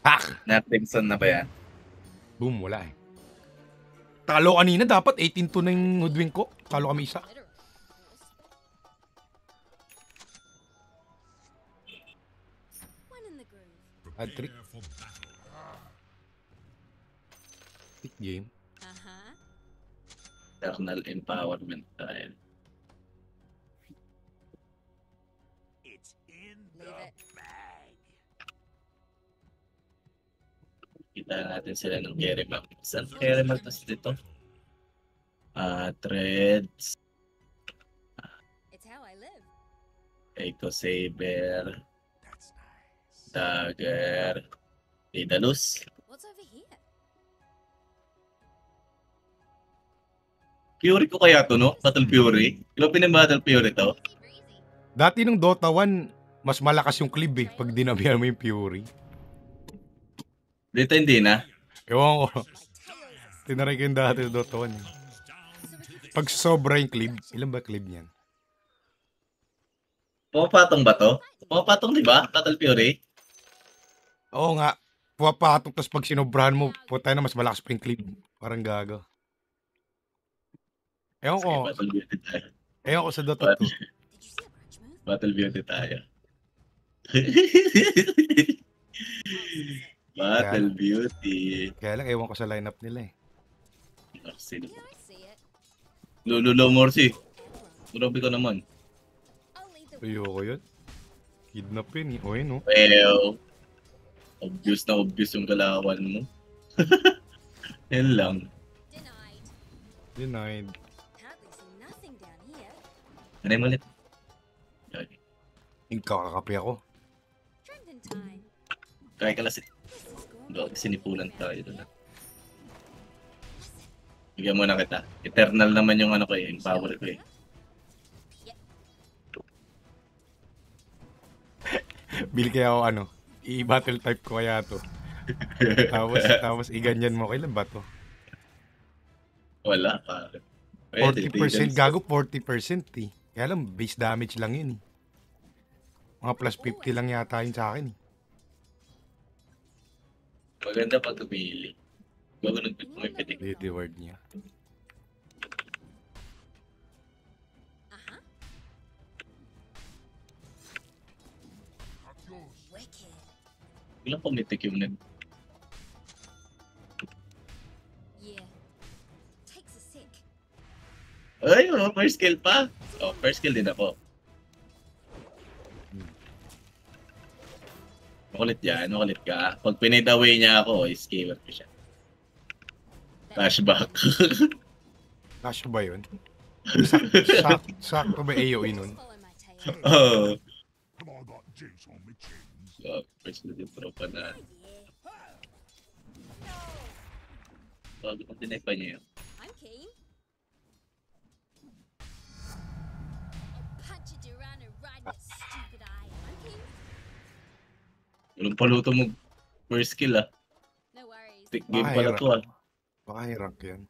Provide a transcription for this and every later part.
Hak! Natimson na ba yan? Boom, wala eh. Talo kanina, dapat 18-2 na yung hoodwink ko. Talo kami isa. Add trick. Pick game. Eternal empowerment tayo. It's in the bag. Kita natin sila ng carry map. Saan carry map dito? Threads. It's how I live. Echo Saber. That's nice. Dagger. Daedalus. What's over here? Fury ko kaya to, no? Battle Fury. Ilang pinang-Battle Fury to? Dati nung Dota 1, mas malakas yung cleave eh, pag dinabihan mo yung Fury. Dito hindi na. Ewan ko. Tinaray ko yung dati sa Dota 1 eh. Pag sobra yung cleave, ilan ba cleave niyan? Pumapatong ba to? Pumapatong, di ba? Battle Fury? Oo nga. Puwapatong, tapos pag sinobrahan mo, puta na mas malakas pa yung cleave. Parang gago. Ewan ko. Sige, Battle Beauty tayo. Ewan ko sa Dota 2. Did you see a branch move? Battle Beauty tayo. Battle Beauty. Kaya lang, ewan ko sa lineup nila eh. Sino? Yeah, I see it. Lululo Morsi. Grabe ka naman. I'll lead the Ayoko yun. Kidnap yun eh. O yun o. Well, obvious na obvious yung galawan mo. Yan lang. denied. Denied. Hardly see nothing down here. Ano yung ulit? Okay. Kakape ako. Trending time. Kaya ka lang This is sinipulan tayo doon. Bigyan mo na kita. Eternal naman yung ano ko eh, yung power ko eh. Bili kaya ako ano. I-battle type ko kaya to. tapos iganyan mo. Kailan ba to? Wala pa. 40% gago, 40% eh. Kaya lang, base damage lang yun eh. Mga plus 50 lang yata yun sa akin eh. Maganda pag tumili. Bago may pitik. Deity word niya. Uh-huh. Wicked. Ilang pumitik yung nag... Yeah. Takes a sec. Ay, oh, first skill pa. Oh, first skill din ako. Makulit yan, makulit ka. Pag pinade away niya ako, scaler ko siya. Flashback. Kasya ba yun? Sakto ba AOE nun? Follow my tail. Oh. Have I got juice on my chins? So, first skill yung tropa na. Yeah. Bago kung tinay pa niya yun. I'm keen. I'll punch it around and ride that stupid eye. I'm keen. Walang paluto mo first skill ah. No worries. Tick game pala to ah. Baka rank yan.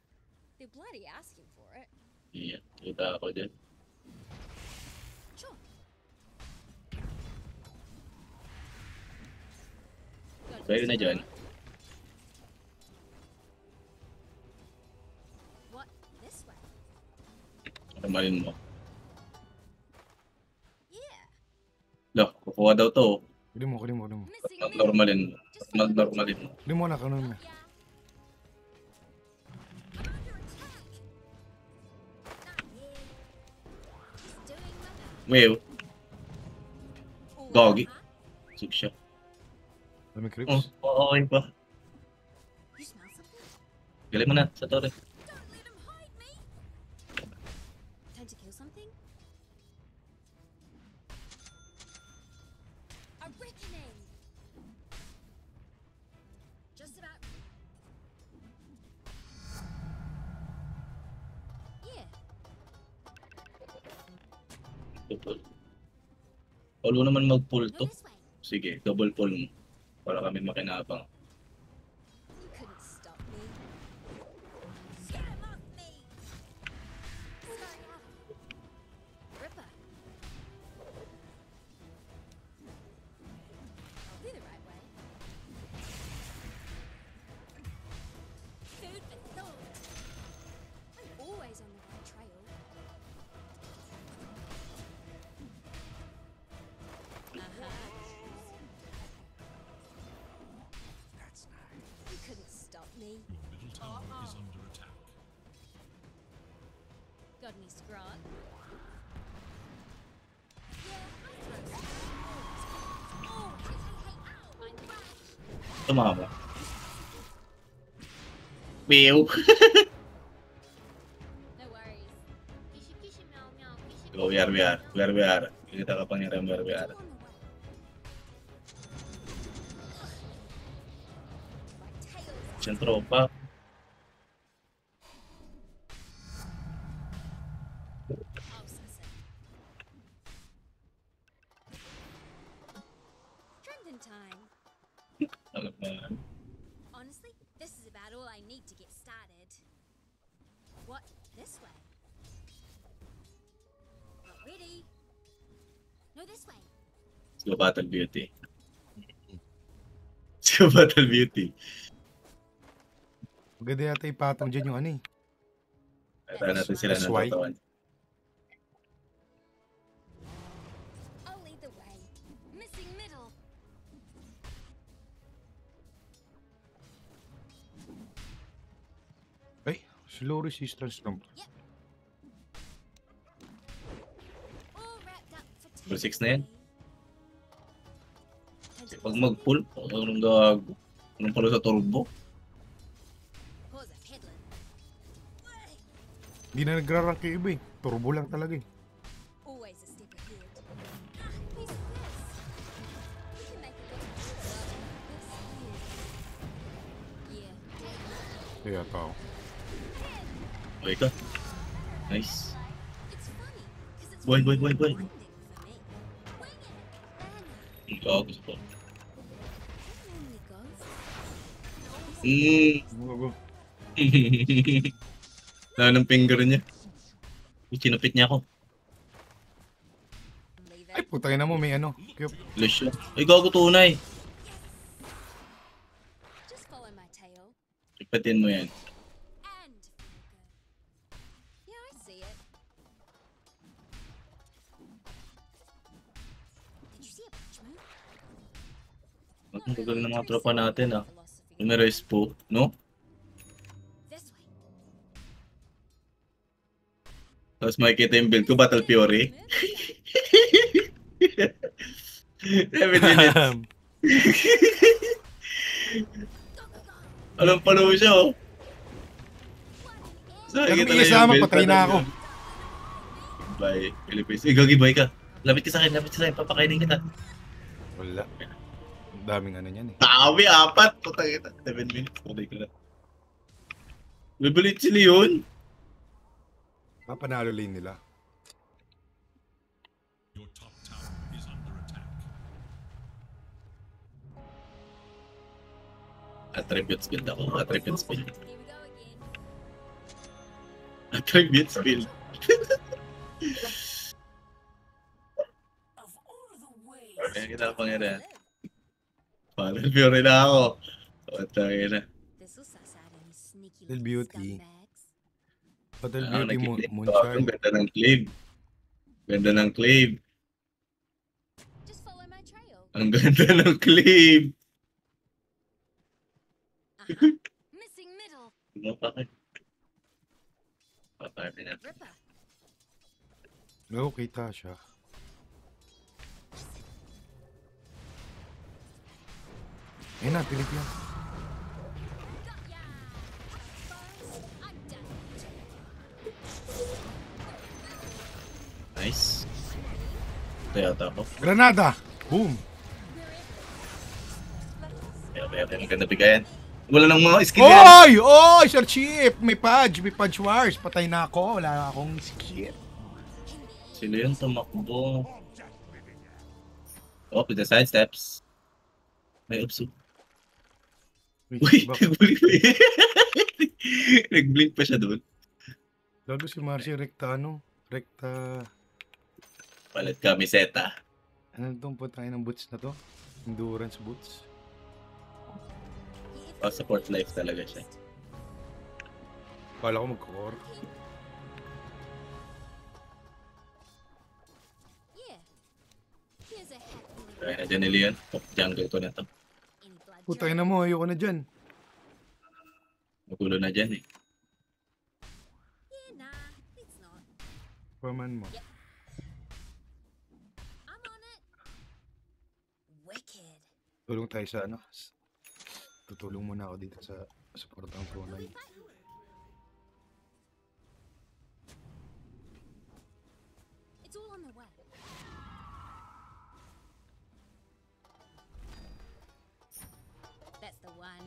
They're bloody asking for it. Iya, kita ako dyan. Sure. Kayo na dyan. What? This way? Normalin mo. Yeah. Look, kukuha daw to. Kuli mo. Missing a link. Normalin mo. Normalin mo. Kuli mo na, kanon mo. Yeah. I'm under attack. Not here. Just doing my best. Well, Ooh, Doggy. uh-huh. sug siya. Dami Oh, creeps. okay pa. You smell something? Galing mo na sa torre. Don't let him hide me. Time to kill something? A reckoning. Just about. Yeah. Pull. Palo naman mag-pull Go to. this way. Sige, double pull mo. Para kami makinabang. You couldn't stop me. Get him off me. Sorry. Ripper. I'll be the right way. me. Your middle tower is under attack. Got any scrot? Yeah, I'll throw some. Oh, hey, ow, I'm back. Tumama. Pew! No worries. Kishy, kishy, meow, meow, kishy, Go, we are. Kita ka pang yaran, we are. On the way. My tail's Siyang tropa. Trending time. Alam na. Honestly, this is about all I need to get started. What? This way? Not ready. No, this way. Let's go Battle Beauty. Let's go Battle Beauty. Maganda yata ipatong dyan yung ano eh. Kaya natin sila That's why. natawan. I'll lead the way. Missing middle. Ay, slow resistance lang. All wrapped up for Number 6 na yan. takeaway. Pag mag-pull, anong gago? Anong pala sa turbo? Pause a peddling. Hindi na nagra-rank yung iba eh. Turbo lang talaga eh. Always a step ahead. Piece of this. We can make it look this here. Yeah. Kaya tao. Okay ka. Nice. It's funny because it's Boy. winding for me. Wing it. Anna. Gago sa to. Normally goes. Ng finger niya. Kinupit niya ako. Leave Ay, it. putangin na mo, may ano. Flash siya. Ay, gago tunay. Just follow my tail. Ipatin mo yan. And feel good. Yeah, I see it. Did you see a punch move? Ang gagal ng mga tropa natin ah. Philosophy. Numero po, no? This way. Tapos makikita yung build ko, Battle Fury. 7 minutes. Alam pa naman siya oh. So, Alam, nakikita may na yung isama, build patay na ako. Bye, Philippines. Eh, gagi, bye ka. Lapit ka sa akin, papakainin kita. Wala. Ang daming ano niyan eh. Tawi, 4. Putang kita. 7 minutes. Patay ko na. Bibilit sila yun. Papanalo lane nila. Your top tower is under attack. Attributes build ako. Attributes build. Here we go again. Attributes build. Kaya kita pang yan. Parang Fury na ako. Putang ina. This will suss out any sneaky Little little beauty. scumbags. Battle Ah, Beauty nakikita ko. Moonshine. Ang ganda ng clave. Ganda ng clave. Just follow my trail. Ang ganda ng clave. Missing middle. Ano pa kayo? Patay na. Ripper. Oo, kita siya. Ayun na, pilit yan. Got ya. Bones. I'm done. Nice. Ito yata ako. Granada! Boom! Kaya ang ganda bigayan. Wala nang mga skill yan. Oy! Oy! Sir Chief! May Pudge Wars. Patay na ako. Wala na akong skip. Sino yun tumakbo? Oh, with the side steps. May upso. Uy, nagbulink pa yun. Nag-blink pa siya doon. Lago si Marcy, rekta ano? Rekta... Palit ka, Miseta. Ano itong tayo ng boots na to? Endurance boots. Oh, support life talaga siya. Kala ko mag-core. Yeah. Here's a hat full of Kaya na dyan nila yun. Top jungle ko na to. any blood Putay drain. na mo, ayoko na dyan. Magulo na dyan eh. Yeah, nah, it's not. Paman mo. I'm on it. Wicked. Tulong tayo sa ano. Tutulong muna ako dito sa supportang pro Who we line. fighting? It's all on the way. That's the one.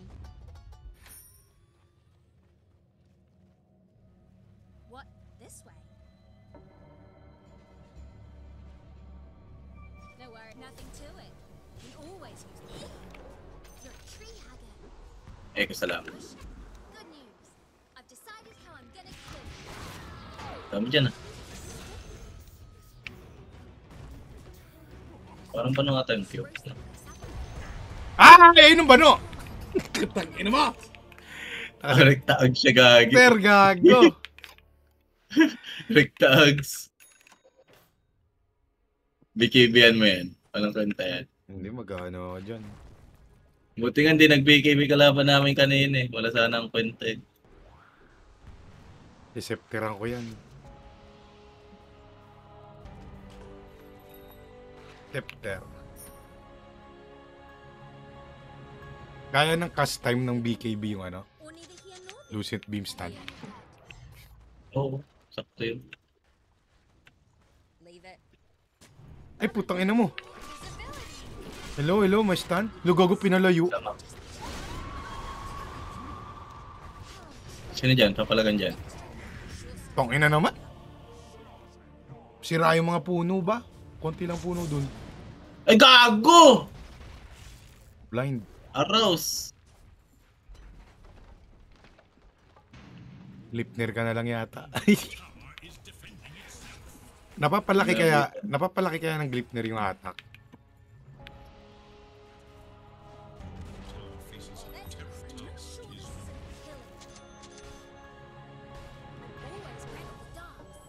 What? This way? No worry, nothing to it. We always use it. You're a tree hugger. Eko salamat. Good news. I've decided how I'm gonna kill you. Dami dyan ah. Parang paano nga tayong cute? Roast the place up. Ah! Ayun ang bano! Tangin mo! Rektaag siya gagi. Per gago! Rektaags. BKB-an mo yan. Anong kanta yan? Hindi magkano ako dyan. Buti nga hindi nag-BKB kalaban namin kanina eh. Wala sana ang kwenta eh. Isepteran ko yan. Scepter. Kaya ng cast time ng BKB yung ano, Or neither here nor there. Lucent Beam Stand. Oo, sakto yun. Leave it. Ay, putang ina mo. Visibility. Hello, hello, may stand. Lugago pinalayo. Tama. Sino dyan? Papalagan dyan. Tong ina naman. Sira yung mga puno ba? Konti lang puno dun. Ay, gago! Blind. Arouse! Lipner ka na lang yata. napapalaki kaya ng Glipner yung attack. Tower faces a That's terror I'm not task sure is this is a killing. I'm always great at the dogs.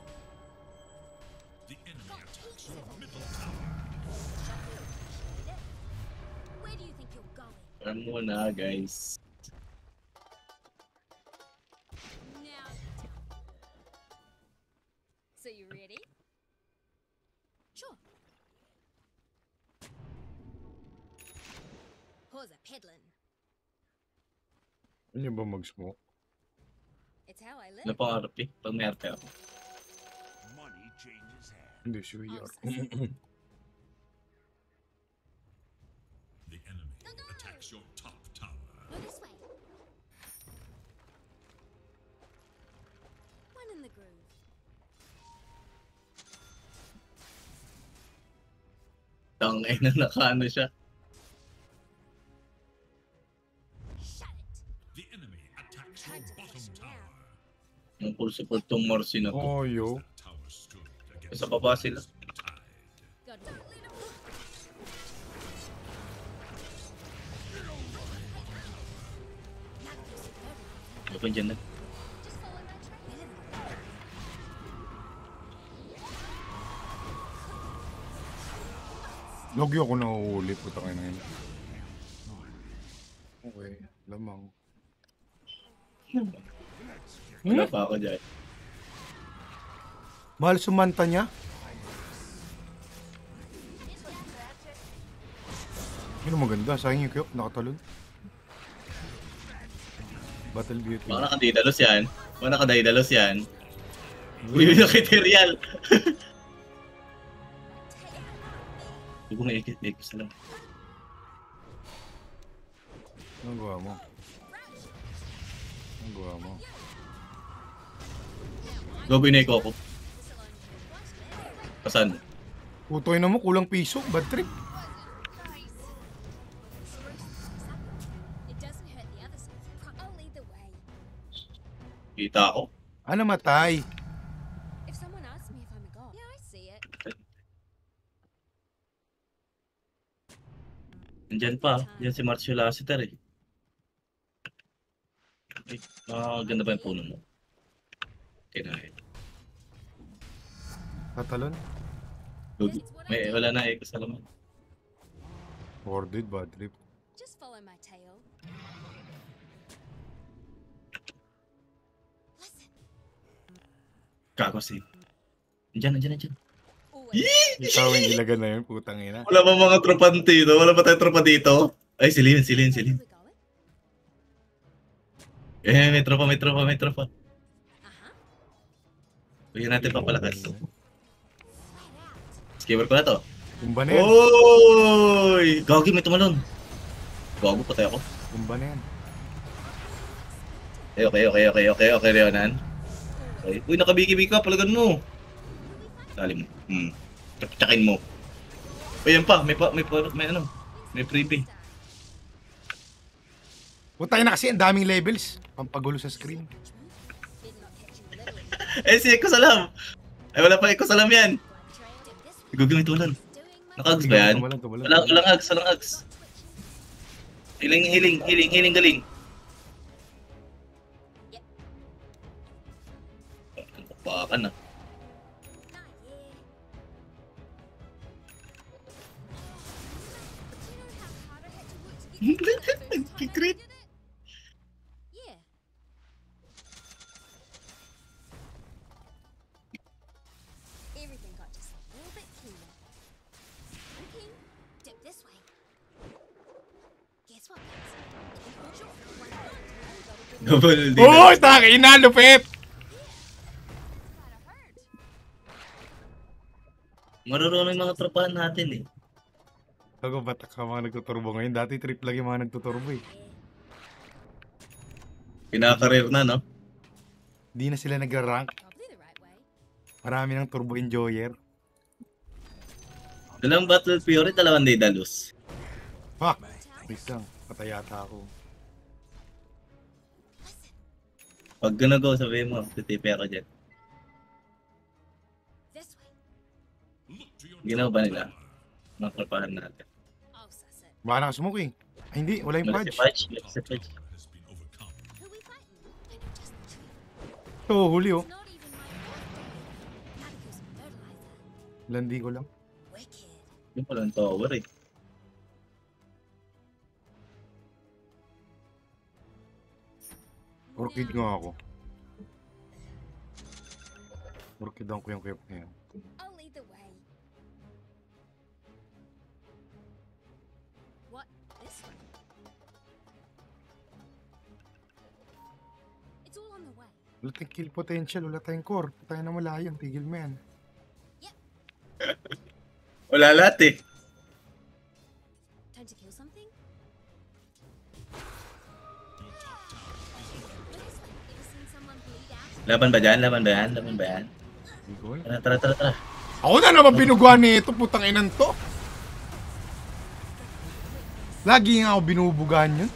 the enemy Got attacks heaps your of them. middle tower. Appreciate it. Where do you think you're going? Ano muna, guys. Now you tell me. So you ready? Sure. Pause a peddling. Ano ba mag-smoke? It's how I live. Napangarap eh. Pag may arte ako. Money changes hands. Hindi, sure. The enemy attacks your top tower. Go this way. One in the groove. Tangay na nakaano siya. Shut it. The enemy attacks your Time to bottom flush now. tower. Ang full support tong Morsi na to. Oh, yo. That tower stood against Sa baba sila. the tide. God, don't lead 'em. Not this very. Ano dyan na? Just follow my trail. Logyo ako nahuhuli. Putang ina yun. Okay. Lamang. Wala pa ako dyan. Mahal sumanta niya. Yun ang maganda. Sayang yung Kyok. Nakatalon. Battle Beauty. Baka nakadaidalos yan. Baka nakadaidalos yan. Uy, nakitereal. Hindi ko nga sa lang. Anong gawa mo? Anong gawa mo? Gagawin na ko. Pasan? Putoy na mo. Kulang piso. Bad trip. It doesn't hurt the other side. I'll lead the way. Kita ako. Ah, namatay. If someone asks me if I'm a god, yeah, I see it. Nandyan pa. Yan si Marcio Lassiter eh. Ay, ganda ba yung puno mo? Kinahin. Tatalon. May wala na eh. Kasalaman. Warded. Bad trip. Just follow my tail. Gago si. Nandiyan. Always. Ikaw yung ilagan na yun, putang ina. Wala pa mga tropa dito? Wala pa tayong tropa dito? Ay, si Lin. Where we going? May tropa. Uh-huh. Bigyan natin papalakas. Flat out. Skipper ko na to. Tumba na yan. Oy! Gagi, may tumalon. Gago, patay ako. Tumba na yan. Okay, Leonan. Okay. Uy, nakabiki-biki ka, palagan mo. Dali mo. Tsakin mo. Uy, yan pa. May ano. May freebie. Putang ina kasi, ang daming levels. Pampagulo sa screen. Did not catch you living. Si Eko Salam. Ay, wala pa Eko Salam yan. Dip this way. Gagi, may tumalon. Doing my Naka-ags ba yan? Tumalan. Walang ags. Healing, galing. Baka na. Not here. But you know how hard I had to work to get that first time I Secret. did it? Yeah. Everything got just a little bit cleaner. Okay, dip this way. Guess what, guys? If you hold your foot one hand, you gotta bring it Double D. Oh, tangina, lupit! gotta hurt. Marunong yung mga tropahan natin eh. Ako, batak ka mga nagtuturbo ngayon. Dati trip lang yung mga nagtuturbo eh. Kinakareer na, no? Di na sila nagra-rank. Probably the right way. Marami ng turbo enjoyer. Dalawang Battle Fury, dalawang Daedalus. Fuck! Wait lang, patay yata ako. Pag go, sabihin mo, titipi ako dyan. This way. Look to your Ginawa top ba nila? tower. Mga tropahan natin. I'll suss it. Baka nakasmoke eh. Ay hindi, wala yung Wala si fudge. Fudge. Tower has been overcome. Who we fighting? I know just the truth. Oo, huli oh. It's not even my birthday. Not because of fertilizer. Landi ko lang. Wicked. Yung palang tower eh. Orchid nga ako. Orchid ang kuyang-kuyang na yan. I'll lead the way. What? This way? It's all on the way. Wala tayong kill potential, wala tayong core. Tayo na malayo, tigil mo yan. Wala lahat eh. Time to kill something? Your top tower is under What is that? Ever seen someone bleed out? Laban ba dyan? Laban ba yan? Hindi ko alam. Tara. Ako na naman binuguan nito, putang inan to. Lagi nga ako binubugan yun.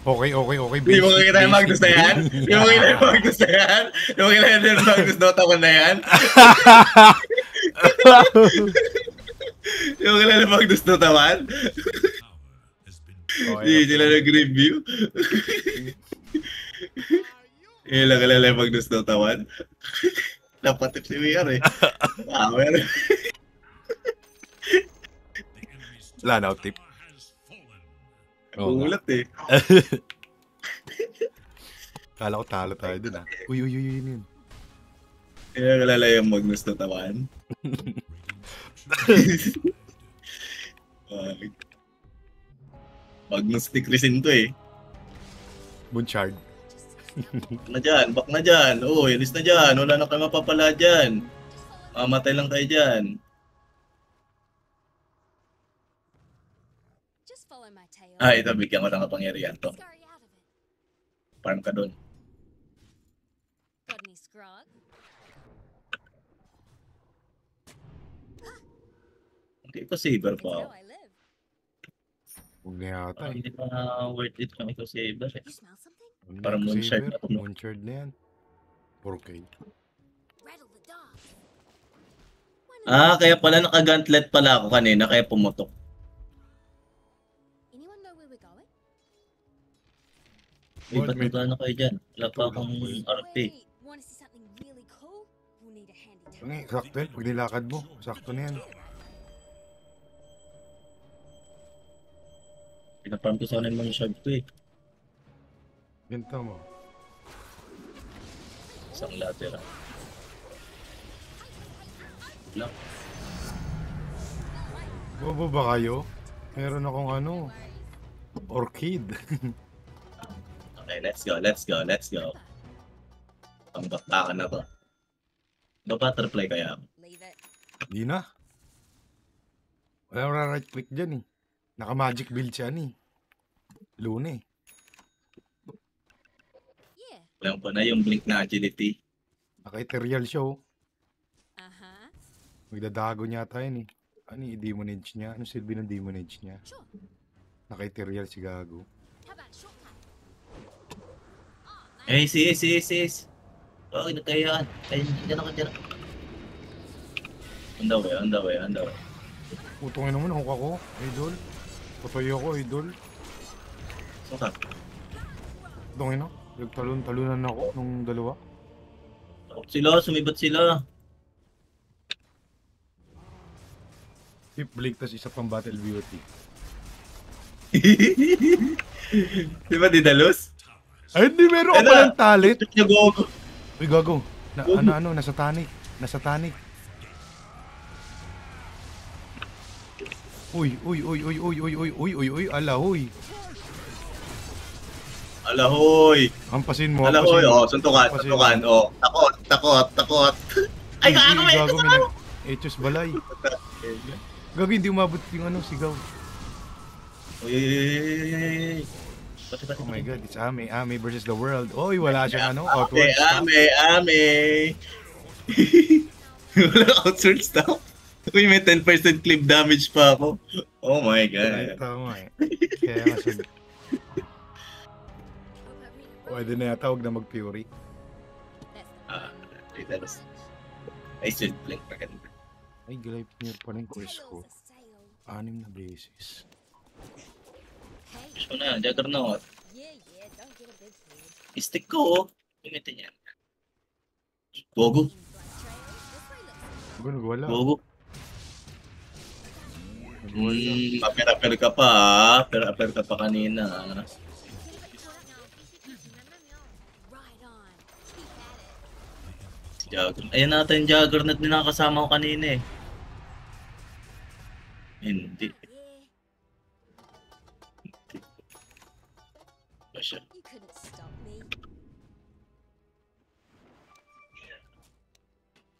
Okay. Hindi mo kikita yung Magnus na yan? Hindi mo kikita yung Magnus na yan? Hindi mo kikita yung Magnus Dota 1 na yan? Hindi mo kikita yung Magnus Dota 1? tower has been Hindi sila nag-review. Hindi lang kilala yung Magnus Dota 1. Napatip si VR eh. Power. the enemy's top Wala na ako tip. tower has fallen. Oo nga. Ulat eh. Kala ko talo tayo dun ah. Uy, yun. Hindi lang kilala yung Magnus Dota 1. Magnus Tikrisin to eh. Bunchard. Back na dyan. Oo, ilis na dyan. Wala na kayo mapapala dyan. Mamatay lang kayo dyan. Just follow my tail. Ito, bigyan ko ng kapangyarihan to. Scurry out of it. Farm ka dun. Got any scrog? Hindi ko saber That's pa. how I live. Huwag na yata eh. Hindi pa worth it kung ikaw saber eh. You smell something? Huwag na Parang ako moonshard saber. na to, no? Moonshard na yan. 4K. Rattle the dogs. Why not? Kaya pala naka-gauntlet pala ako kanina, kaya pumutok. Anyone know where we're going? Ba't magkano kayo dyan? Wala pa akong RP. Wait, wanna see something really cool? We'll need a handy Ang tower. sakto yan. Pag nilakad mo, sakto na yan. Pinafarm ko sana yung mga shard ko eh. Ganito mo. Isang lateral. Wala. Bobo ba kayo? Meron akong ano, orchid. Okay, let's go, let's go, let's go. Ang bakbakan na to. Butterfly kaya ako. Leave it. Di na. Wala right click dyan eh. Naka-magic build siya ni. Luna eh. Yeah. Walang pa na yung blink na agility. Naka-ethereal siya oh. Uh-huh. Magdadago niya tayo eh. Ano yung demon edge niya? Ano silbi ng demon edge niya? Sure. Naka-ethereal si Gago. How about a shortcut? Eh, sis. Oh, nagkayaan. Ay, dyan ako. On the way. Putongin naman ako ako, idol. Putoy ako, idol. Saka. Putongin na. Nagtalon-talunan ako nung dalawa. Sumibat sila. Tip Blake, tas isa pang battle beauty. Di ba didalos? Ay, hindi, meron ka Ano? palang talent. Nag-go. Uy, Gago. Nasa tanic. Uy, ala, huy. Alahoy. Hampasin mo. Alahoy. Oh, suntukan. Hampasin Oh, takot. Ay, gaano Uy, eh. Gago, may Echos balay. Gago, hindi umabot yung ano, sigaw. Uy. Oh my god, it's Ame versus the world. Oy, wala siyang ano, outward Ame. Wala outward stop. Uy, may 10% clip damage pa ako. Oh my Ay, god. tama eh. Kaya nga sabi, pwede na yata, huwag na mag-fury. Didalos. I should blink pa ganun. Ay, Glype Mirror pa rin course ko. 6 na beses. Hey. Gusto na, Juggernaut. Yeah, don't get a big head. Stick ko, oh. Gamitin yan. Bogo. Black trail. This way looks Nagwala. Bogo. Paper ka pa, ah. Paper ka pa kanina. right on. Keep at it. Juggernaut. Ayan natin yung Juggernaut na nakasama ko kanina eh. Hindi. Yeah, Ba siya? you couldn't stop me.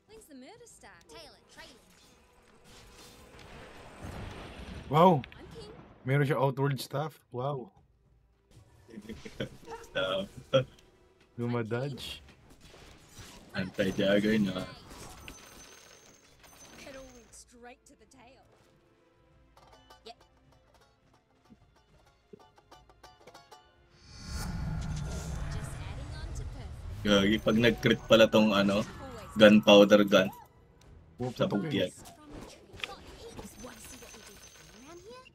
When's the murder start? Tail it, trailing. Wow, I'm king. meron siya outward staff. Wow, Stop. lumadodge. Anti-Juggernaut. It all went straight to the tail. Yep. Just adding on to perfect. Gagi, pag nag-crit pala tong ano, Always gunpowder gun Wow, sa putok bugyan. eh. from the tree. Got heaps. Want to see what we do around here?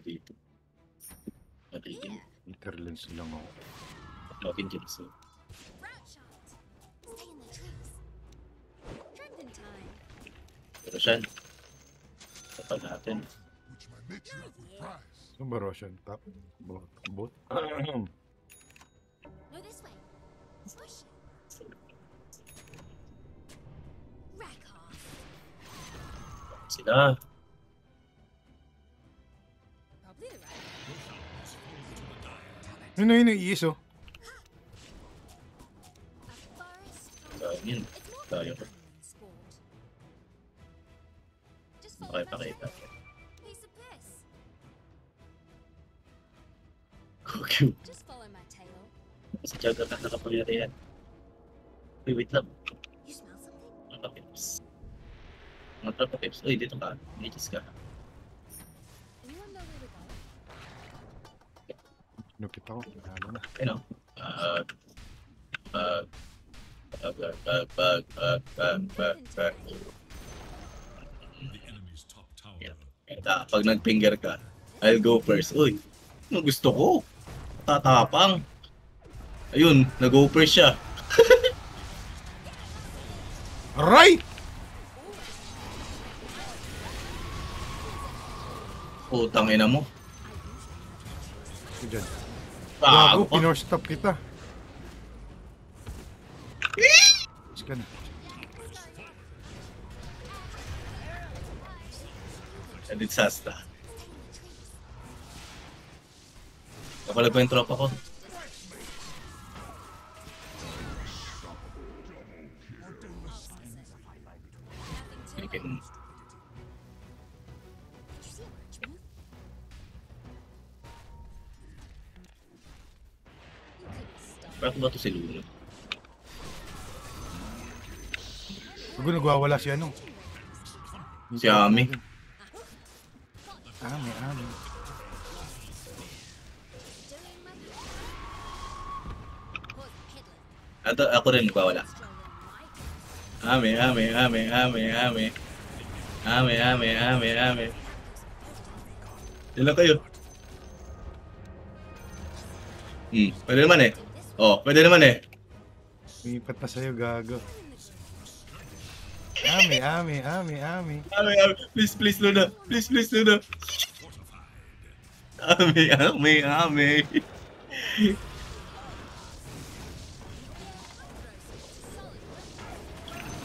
Dito. Matigil. Interlens lang ako. Lokin Jinsu. Route shots. Stay in the trees. Dragon time. Pero siya, kapag natin. Yeah. Saan ba Roshan? Top? Bot? No, this way. Swish it. Rack off. Sila. Probably the right way. Yun, iiso. A forest from Dahil yun. It's more Tayo. fun than sport. Just follow Okay, that pakita. trail. Piece of piss. Okay. Just follow my tail. Si Juggernaut nakapangyarihan. Wait lang. You smell something? Mga pips. Mga tropa pips. Uy, dito ka. Mages ka. Anyone know where we're going? Nukit ako. Ano na. You know. Dragon time. The enemy's top tower Yeah. Pag nag-finger ka, I'll go first. Uy, ano gusto ko? Tatapang. Ayun, nag-go first siya. Aray! Putang ina mo. Ito dyan. Bago Gago, pa. pinorstop kita. Is ka na. And it's Sasta. Kapalag ko yung tropa ko. Freaking... Bakit ba ito si Luna? Bago nagwawala si ano. Si Ami. Ami. Ako rin nagwawala. Ami. Ilan kayo? Pwede naman eh. Oh, pwede naman eh. Umipat pa sa'yo, gago. Ami. Ami, please, Luna. Please, Luna. Ami.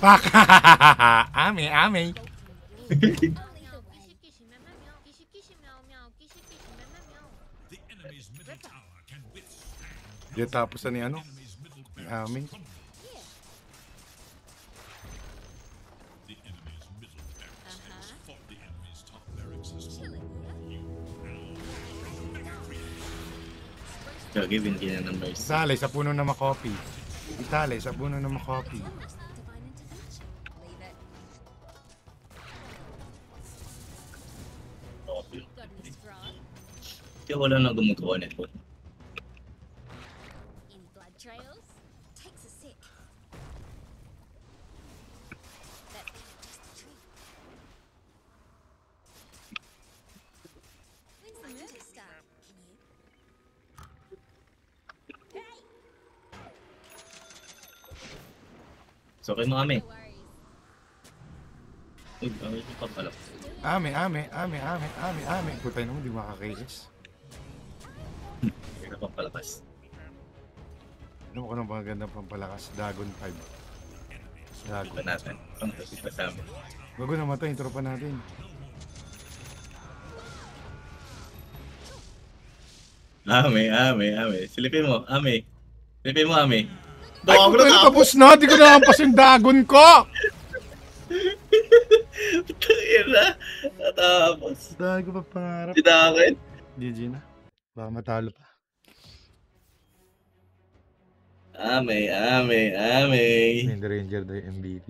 Fuck! Ami. The enemy's middle tower can withstand. Di tapos na ni ano? Enemy's middle Ni barracks Ami. is crumbled. The enemy's middle barracks has fought the enemy's top barracks as well. Gagi, binigyan na ng mercy. Itali sa puno na makopi. Itali sa puno na makopi. Okay. Kaya wala na gumagawa nito. Any blood trails? Takes a sec. That's just the tree. When's the winter start? Can you? So, kay mga Ami. No worries. Uy, ito pa pala. Ami. Putay naman, di makakailis. Hindi na pang palakas. Ano ko nang magandang pampalakas? Dragon 5. Dragon. Iba natin. Ang tapos pa sa amin. Bago namatay, yung tropa natin. Ami. Silipin mo, Ami. Ay, Bago pero na tapos na! Di ko nakampas yung dragon ko! Tangina. Natapos. Dahil ko pa pangarap. Tinakin. GG na. Baka matalo pa. Ami. Wind Ranger daw yung MVP.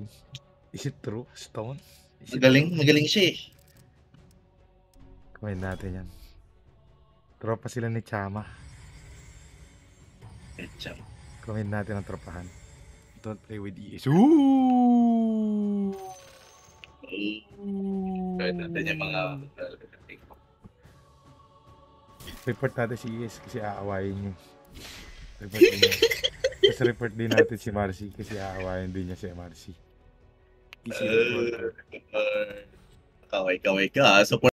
Is it true? Stone? Magaling siya eh. Kumain natin yan. Tropa sila ni Chama. Ketchup. Kumain natin ang tropahan. Don't play with ES. Ooh! Gawin natin yung mga... Report natin si ES kasi aawayin niyo. Report din natin. Tapos report din natin si Marcy kasi aawayin din niya si Marcy. Easy report. Kaway ka. Support